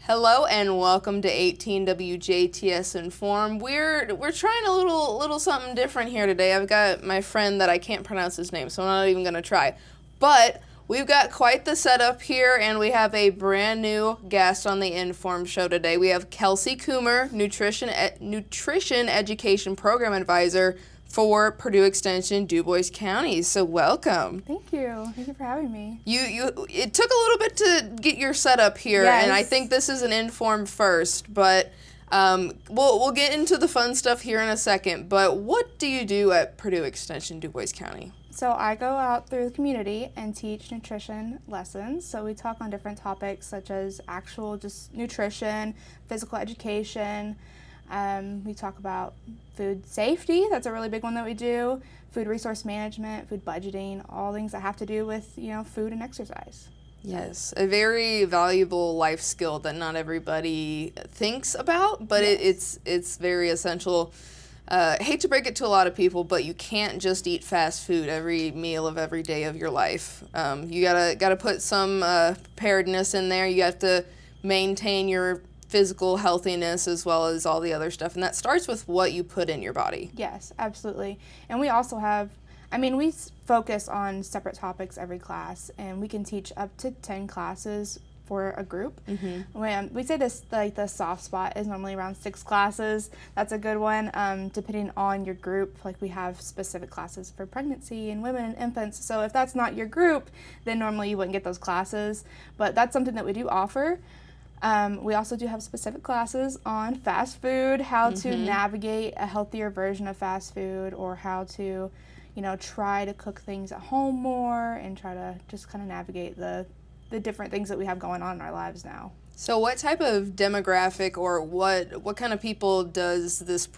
Hello and welcome to 18 WJTS in form. We're trying a little something different here today. I've got my friend that I can't pronounce his name, so I'm not even going to try. But we've got quite the setup here, and we have a brand new guest on the Inform show today. We have Kelsie Coomer, nutrition education program advisor for Purdue Extension, Dubois County. So welcome. Thank you. Thank you for having me. It took a little bit to get your setup here, Yes. and I think this is an Inform first, but we'll get into the fun stuff here in a second. But what do you do at Purdue Extension, Dubois County? So I go out through the community and teach nutrition lessons. So we talk on different topics such as actual just nutrition, physical education. We talk about food safety. That's a really big one that we do. Food resource management, food budgeting, all things that have to do with, food and exercise. Yes, a very valuable life skill that not everybody thinks about, but Yes. it's very essential. Hate to break it to a lot of people, but you can't just eat fast food every meal of every day of your life. You gotta put some preparedness in there. You have to maintain your physical healthiness as well as all the other stuff, and that starts with what you put in your body. Yes, absolutely. And we also have, we focus on separate topics every class, and we can teach up to 10 classes for a group. When we say this, like the soft spot is normally around 6 classes. That's a good one, depending on your group. Like we have specific classes for pregnancy and women and infants. So if that's not your group, then normally you wouldn't get those classes. But that's something that we do offer. We also do have specific classes on fast food, how to navigate a healthier version of fast food, or how to, try to cook things at home more and try to just kind of navigate the different things that we have going on in our lives now. So what type of demographic or what kind of people does this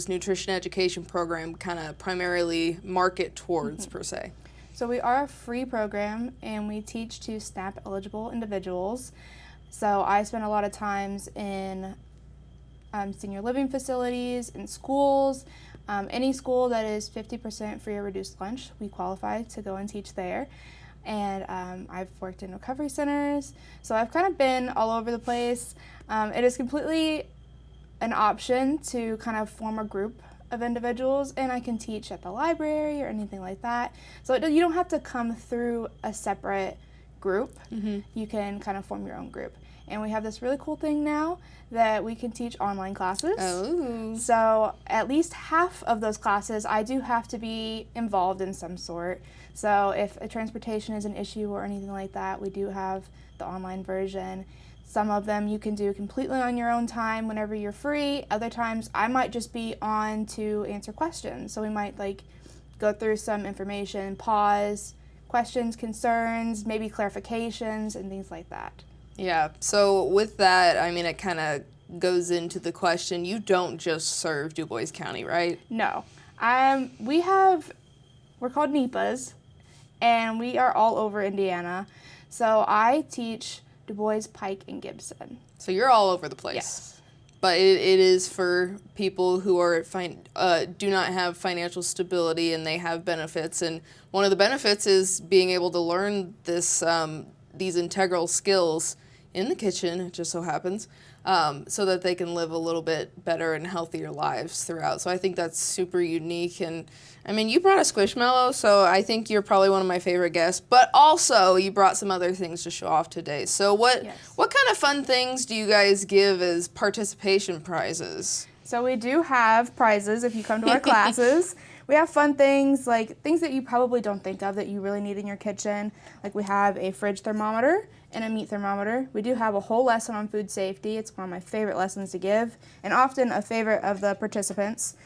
nutrition education program kind of primarily market towards per se? So we are a free program, and we teach to SNAP eligible individuals. So I spend a lot of times in senior living facilities, in schools, any school that is 50% free or reduced lunch, we qualify to go and teach there. And I've worked in recovery centers, so I've kind of been all over the place. It is completely an option to kind of form a group of individuals, and I can teach at the library or anything like that. So you don't have to come through a separate group. You can kind of form your own group. And we have this really cool thing now that we can teach online classes. Oh. So at least half of those classes, I do have to be involved in some sort. So if a transportation is an issue or anything like that, we do have the online version. Some of them you can do completely on your own time whenever you're free. Other times I might just be on to answer questions. So we might go through some information, pause, questions, concerns, maybe clarifications, and things like that. Yeah, so with that, it kind of goes into the question, you don't just serve Dubois County, right? No. We're called NEPAs, and we are all over Indiana. So I teach Dubois, Pike, and Gibson. So you're all over the place. Yes. But it is for people who are do not have financial stability and they have benefits. And one of the benefits is being able to learn these integral skills in the kitchen, it just so happens, so that they can live a little bit better and healthier lives throughout. So I think that's super unique. And you brought a Squishmallow, so I think you're probably one of my favorite guests. But also, you brought some other things to show off today. So what kind of fun things do you guys give as participation prizes? So we do have prizes if you come to our classes. We have fun things, like things that you probably don't think of that you really need in your kitchen. Like we have a fridge thermometer and a meat thermometer. We do have a whole lesson on food safety. It's one of my favorite lessons to give, and often a favorite of the participants.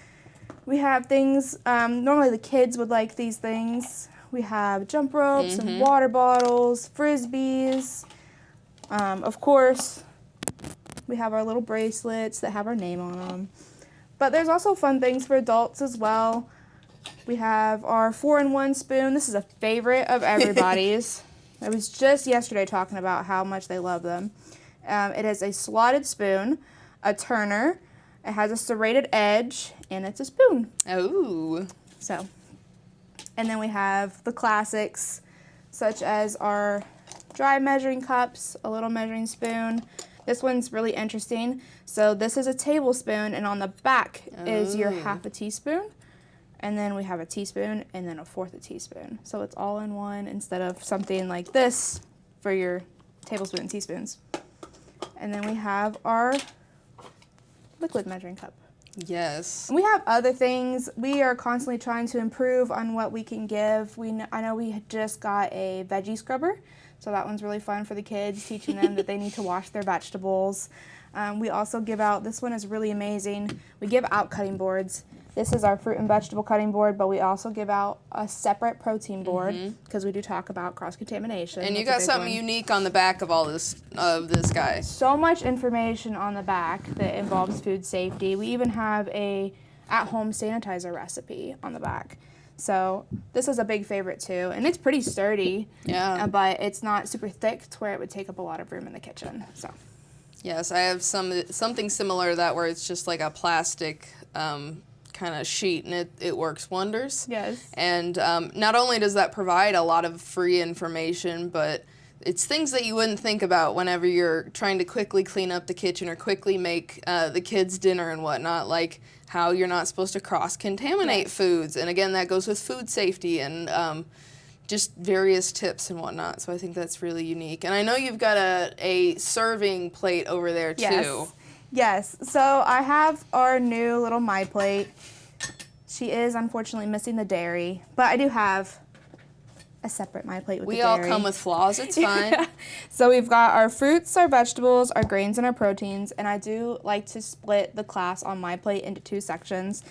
We have things, normally the kids would like these things. We have jump ropes and water bottles, frisbees. Of course, we have our little bracelets that have our name on them. But there's also fun things for adults as well. We have our 4-in-1 spoon. This is a favorite of everybody's. I was just yesterday talking about how much they love them. It is a slotted spoon, a turner. It has a serrated edge, and it's a spoon. Oh. So, and then we have the classics, such as our dry measuring cups, a little measuring spoon. This one's really interesting. So this is a tablespoon, and on the back is your half a teaspoon. And then we have a teaspoon and then a fourth a teaspoon. So it's all in one instead of something like this for your tablespoon and teaspoons. And then we have our liquid measuring cup. Yes. And we have other things. We are constantly trying to improve on what we can give. I know we just got a veggie scrubber, so that one's really fun for the kids, teaching them that they need to wash their vegetables. We also give out, this one is really amazing, we give out cutting boards. This is our fruit and vegetable cutting board, but we also give out a separate protein board because we do talk about cross-contamination. And you got something unique on the back of all this guy. So much information on the back that involves food safety. We even have a at-home sanitizer recipe on the back. So this is a big favorite too, and it's pretty sturdy. Yeah. But it's not super thick to where it would take up a lot of room in the kitchen. So. Yes, I have something similar to that where it's just like a plastic kind of sheet, and it works wonders. Yes. And not only does that provide a lot of free information, but it's things that you wouldn't think about whenever you're trying to quickly clean up the kitchen or quickly make the kids dinner and whatnot, like how you're not supposed to cross-contaminate foods. And again, that goes with food safety and just various tips and whatnot. So I think that's really unique. And I know you've got a serving plate over there too. Yes, so I have our new little My Plate. She is unfortunately missing the dairy, but I do have a separate My Plate with the dairy. We all come with flaws, it's fine. Yeah. So we've got our fruits, our vegetables, our grains, and our proteins, and I do like to split the class on My Plate into 2 sections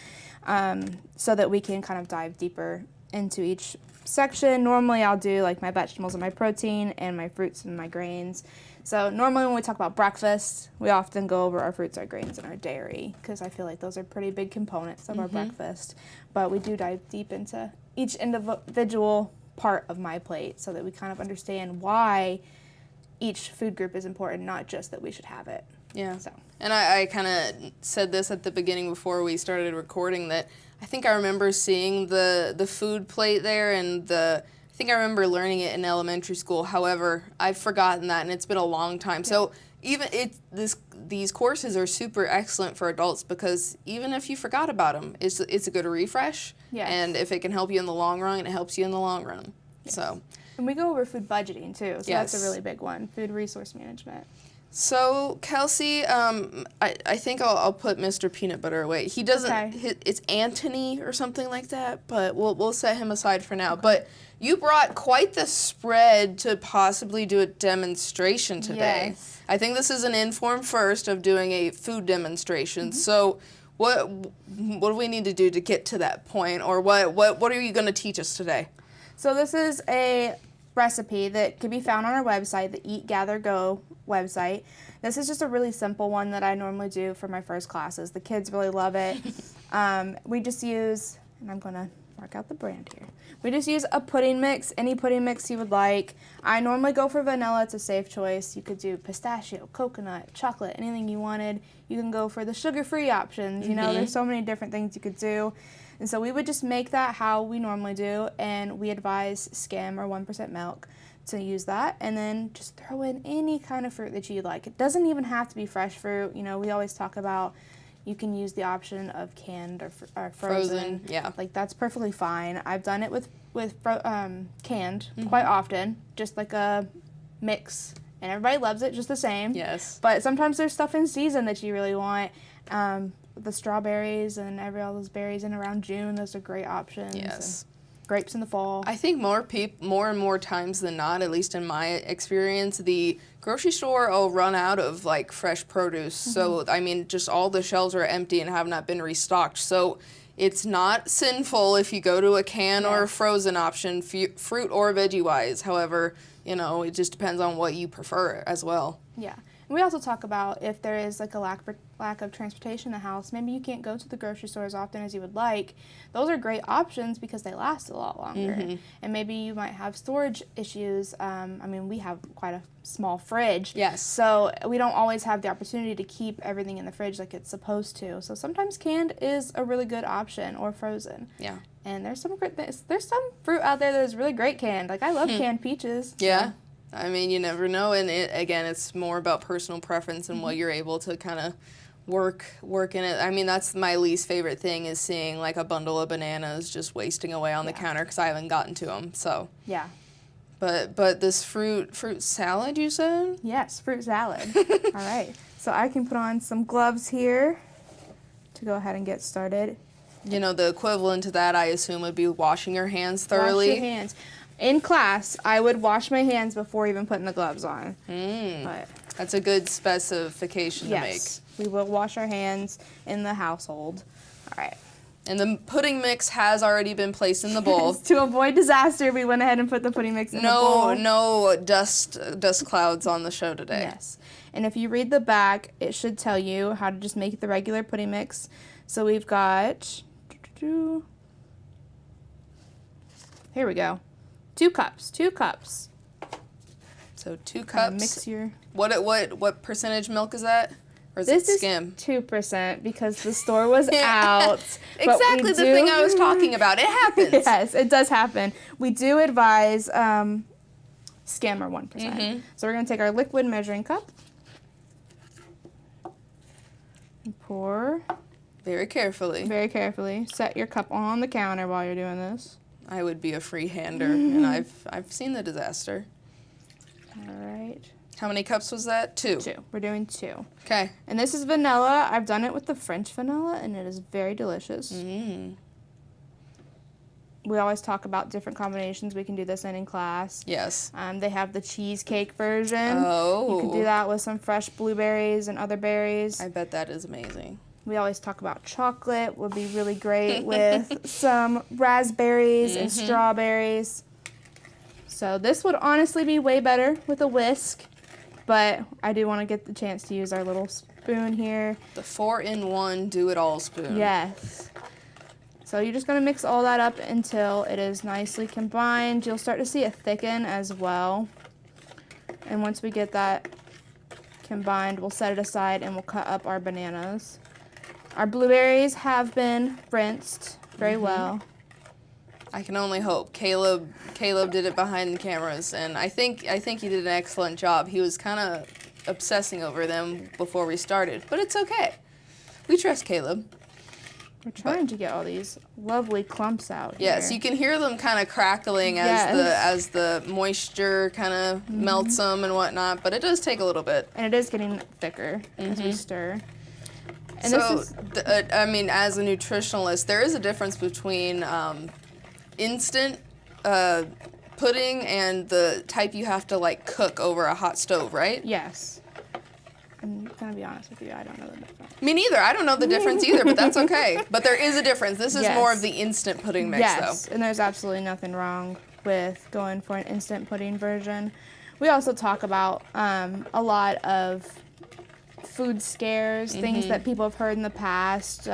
so that we can kind of dive deeper into each section. Normally I'll do like my vegetables and my protein and my fruits and my grains. So normally when we talk about breakfast, we often go over our fruits, our grains, and our dairy because I feel like those are pretty big components of our breakfast. But we do dive deep into each individual part of My Plate so that we kind of understand why each food group is important, not just that we should have it. Yeah. So. And I kind of said this at the beginning before we started recording that I think I remember seeing the food plate there, and I think I remember learning it in elementary school. However, I've forgotten that, and it's been a long time. Yeah. So even these courses are super excellent for adults because even if you forgot about them, it's a good refresh. Yes. And if it can help you in the long run, it helps you in the long run. Yes. So. And we go over food budgeting too. So yes. That's a really big one. Food resource management. So, Kelsie, I think I'll put Mr. Peanut Butter away. He doesn't, okay. It's Anthony or something like that, but we'll set him aside for now. Okay. But you brought quite the spread to possibly do a demonstration today. Yes. I think this is an in.form first of doing a food demonstration. So, what do we need to do to get to that point, or what are you going to teach us today? So this is a recipe that can be found on our website, the Eat, Gather, Go website. This is just a really simple one that I normally do for my first classes. The kids really love it. We just use, and I'm going to mark out the brand here. We just use a pudding mix, any pudding mix you would like. I normally go for vanilla. It's a safe choice. You could do pistachio, coconut, chocolate, anything you wanted. You can go for the sugar-free options. You know, there's so many different things you could do. And so we would just make that how we normally do, and we advise skim or 1% milk to use that, and then just throw in any kind of fruit that you like. It doesn't even have to be fresh fruit. You know, we always talk about you can use the option of canned or frozen. Yeah. Like, that's perfectly fine. I've done it with canned quite often, just like a mix, and everybody loves it just the same. Yes. But sometimes there's stuff in season that you really want. The strawberries and all those berries in around June, those are great options. Yes. And grapes in the fall. I think more and more times than not, at least in my experience, the grocery store will run out of like fresh produce. So I mean, just all the shelves are empty and have not been restocked. So it's not sinful if you go to a can or a frozen option, fruit or veggie wise. However, you know, it just depends on what you prefer as well. Yeah. And we also talk about if there is like a lack of transportation in the house, maybe you can't go to the grocery store as often as you would like. Those are great options because they last a lot longer. And maybe you might have storage issues. I mean, we have quite a small fridge. Yes. So we don't always have the opportunity to keep everything in the fridge like it's supposed to. So sometimes canned is a really good option, or frozen. Yeah. And there's some fruit out there that is really great canned. Like, I love canned peaches. Yeah. I mean, you never know, and again, it's more about personal preference and what you're able to kind of work in it. I mean, that's my least favorite thing, is seeing like a bundle of bananas just wasting away on the counter because I haven't gotten to them. So yeah. But this fruit salad, you said? Yes, fruit salad. All right. So I can put on some gloves here to go ahead and get started. You know, the equivalent to that, I assume, would be washing your hands thoroughly. Wash your hands. In class, I would wash my hands before even putting the gloves on. But that's a good specification to make. Yes, we will wash our hands in the household. All right. And the pudding mix has already been placed in the bowl. To avoid disaster, we went ahead and put the pudding mix in the bowl. No dust clouds on the show today. Yes. And if you read the back, it should tell you how to just make the regular pudding mix. So we've got, here we go, 2 cups. So 2 cups. Mix your. What percentage milk is that? Or is This it skim? is 2% because the store was out. Exactly the thing I was talking about. It happens. Yes, it does happen. We do advise skim or 1%. So we're going to take our liquid measuring cup and pour. Very carefully. Very carefully. Set your cup on the counter while you're doing this. I would be a free hander, and I've seen the disaster. All right. How many cups was that? 2. 2. We're doing 2. Okay. And this is vanilla. I've done it with the French vanilla, and it is very delicious. We always talk about different combinations we can do this in class. Yes. They have the cheesecake version. Oh. You can do that with some fresh blueberries and other berries. I bet that is amazing. We always talk about chocolate would be really great with some raspberries and strawberries. So this would honestly be way better with a whisk, but I do want to get the chance to use our little spoon here. The 4-in-1 do-it-all spoon. Yes. So you're just going to mix all that up until it is nicely combined. You'll start to see it thicken as well. And once we get that combined, we'll set it aside and we'll cut up our bananas. Our blueberries have been rinsed very well. I can only hope. Caleb did it behind the cameras, and I think he did an excellent job. He was kind of obsessing over them before we started, but it's okay. We trust Caleb. We're trying to get all these lovely clumps out here. Yes, you can hear them kind of crackling as the moisture kind of melts them and whatnot, but it does take a little bit. And it is getting thicker as we stir. And so, I mean, as a nutritionalist, there is a difference between instant pudding and the type you have to like cook over a hot stove, right? Yes. I'm gonna be honest with you, I don't know the difference. Me neither. I don't know the difference either, but that's okay. But there is a difference. This is more of the instant pudding mix, though. And there's absolutely nothing wrong with going for an instant pudding version. We also talk about a lot of food scares, things that people have heard in the past,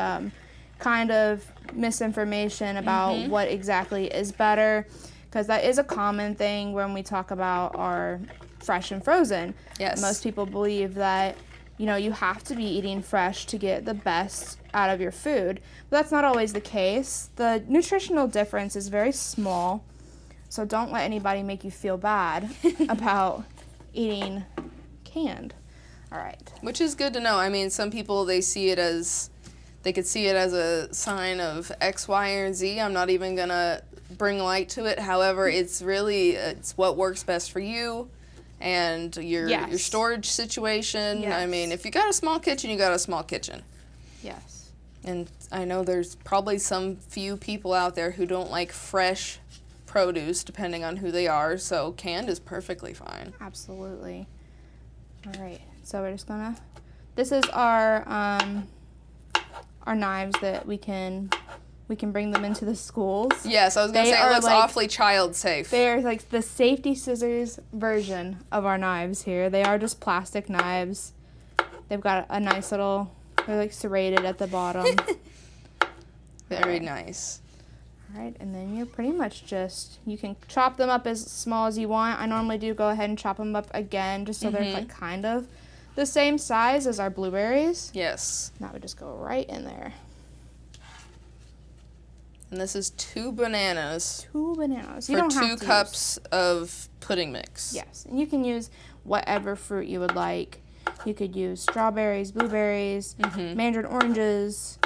kind of misinformation about what exactly is better, because that is a common thing when we talk about our fresh and frozen. Yes. Most people believe that, you know, you have to be eating fresh to get the best out of your food, but that's not always the case. The nutritional difference is very small, so don't let anybody make you feel bad about eating canned. All right. Which is good to know. I mean, some people, they could see it as a sign of X, Y, or Z. I'm not even going to bring light to it. However, it's what works best for you and your storage situation. Yes. I mean, if you got a small kitchen, you got a small kitchen. Yes. And I know there's probably some few people out there who don't like fresh produce, depending on who they are, so canned is perfectly fine. Absolutely. All right. So we're just gonna. This is our knives that we can bring them into the schools. Yes, I was gonna say it looks awfully child safe. They're like the safety scissors version of our knives here. They are just plastic knives. They've got a nice little. They're like serrated at the bottom. Very nice. All right, and then you're pretty much you can chop them up as small as you want. I normally do go ahead and chop them up again just so they're like kind of the same size as our blueberries. Yes. That would just go right in there. And this is 2 bananas. 2 bananas. For 2 cups of pudding mix. Yes, and you can use whatever fruit you would like. You could use strawberries, blueberries, mandarin oranges.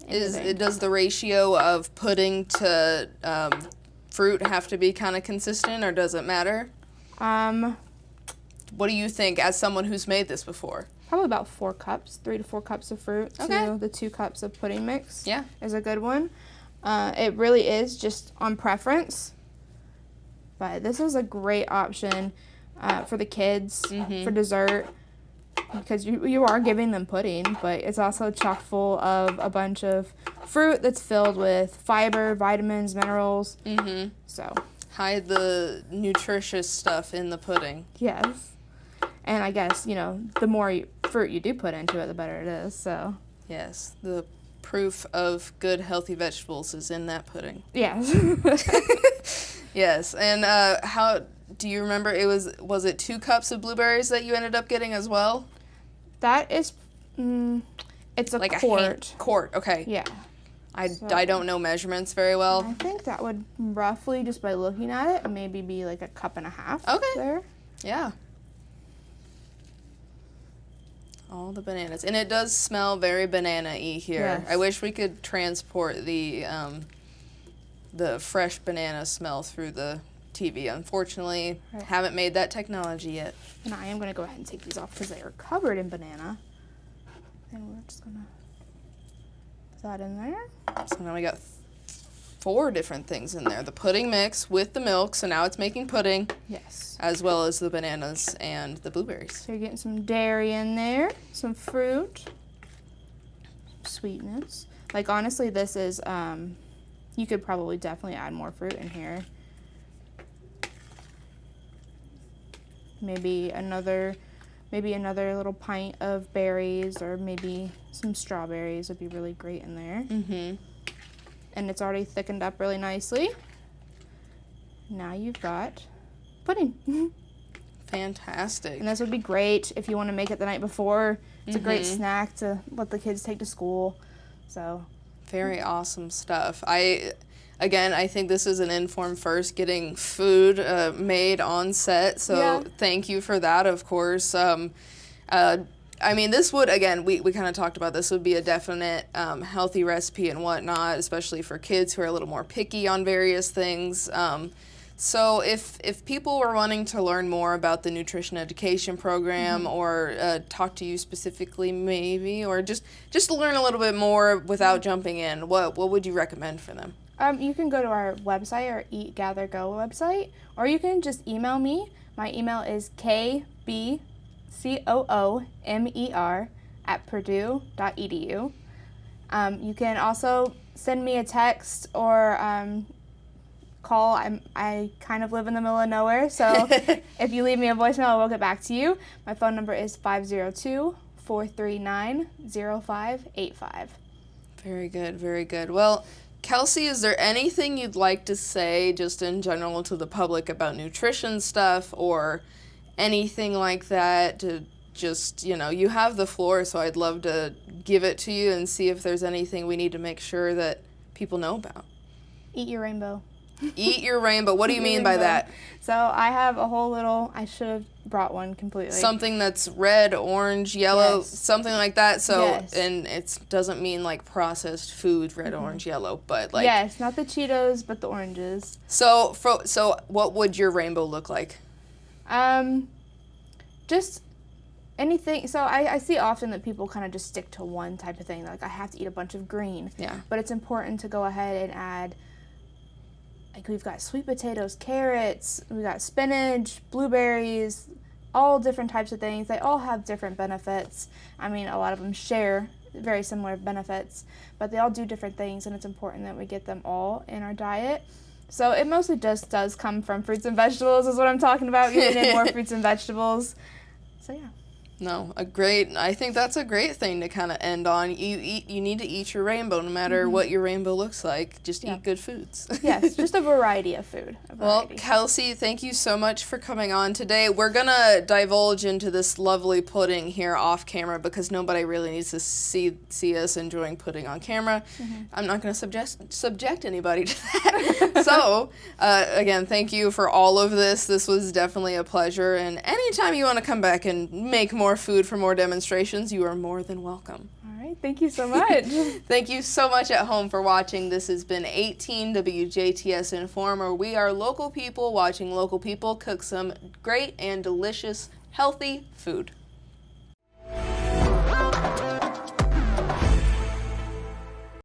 Does the ratio of pudding to fruit have to be kind of consistent, or does it matter? What do you think, as someone who's made this before? Probably about 4 cups, 3 to 4 cups of fruit to the 2 cups of pudding mix. Yeah, is a good one. It really is just on preference, but this is a great option for the kids for dessert, because you are giving them pudding, but it's also chock full of a bunch of fruit that's filled with fiber, vitamins, minerals. So hide the nutritious stuff in the pudding. Yes, and I guess the more fruit you do put into it, the better it is. So yes, the proof of good healthy vegetables is in that pudding. Yes. Yes, and how do you remember? Was it 2 cups of blueberries that you ended up getting as well? That is, it's a like quart. Quart, okay. Yeah. I don't know measurements very well. I think that would roughly, just by looking at it, maybe be like a cup and a half. Okay. There. Yeah. All the bananas. And it does smell very banana-y here. Yes. I wish we could transport the fresh banana smell through the TV. Unfortunately, haven't made that technology yet. And I am going to go ahead and take these off because they are covered in banana. And we're just going to put that in there. So now we got 4 different things in there. The pudding mix with the milk, so now it's making pudding. Yes. As well as the bananas and the blueberries. So you're getting some dairy in there, some fruit, sweetness. Like, honestly, this is, you could probably definitely add more fruit in here. Maybe another little pint of berries, or maybe some strawberries would be really great in there. And it's already thickened up really nicely. Now you've got pudding. Fantastic. And this would be great if you want to make it the night before. It's a great snack to let the kids take to school. So very awesome stuff. I think this is an in.form first, getting food made on set, so thank you for that, of course. I mean, this would, again, we kind of talked about this would be a definite healthy recipe and whatnot, especially for kids who are a little more picky on various things. So if people were wanting to learn more about the nutrition education program or talk to you specifically maybe, or just to learn a little bit more without jumping in, what would you recommend for them? You can go to our website, our Eat, Gather, Go website, or you can just email me. My email is kbcoomer@purdue.edu. You can also send me a text or call. I kind of live in the middle of nowhere, so if you leave me a voicemail, I will get back to you. My phone number is 502-439-0585. Very good, very good. Well, Kelsie, is there anything you'd like to say just in general to the public about nutrition stuff or anything like that? To just, you have the floor, so I'd love to give it to you and see if there's anything we need to make sure that people know about. Eat your rainbow. Eat your rainbow. What do you mean by that? So I have a whole little, I should have brought one completely. Something that's red, orange, yellow, something like that. So, and it doesn't mean like processed food, red, orange, yellow, but like. Yes, not the Cheetos, but the oranges. So what would your rainbow look like? Just anything. So I see often that people kind of just stick to one type of thing. Like, I have to eat a bunch of green. Yeah. But it's important to go ahead and add, like, we've got sweet potatoes, carrots, we got spinach, blueberries, all different types of things. They all have different benefits. I mean, a lot of them share very similar benefits, but they all do different things, and it's important that we get them all in our diet. So it mostly just does come from fruits and vegetables is what I'm talking about, getting in more fruits and vegetables. So, yeah. No, I think that's a great thing to kind of end on. You need to eat your rainbow, no matter what your rainbow looks like. Just eat good foods. Yes, just a variety of food. Well, Kelsie, thank you so much for coming on today. We're going to divulge into this lovely pudding here off camera because nobody really needs to see us enjoying pudding on camera. I'm not going to subject anybody to that. So, again, thank you for all of this. This was definitely a pleasure. And anytime you want to come back and make more food for more demonstrations, you are more than welcome. All right, thank you so much. Thank you so much at home for watching. This has been 18 WJTS in.form, where we are local people watching local people cook some great and delicious, healthy food.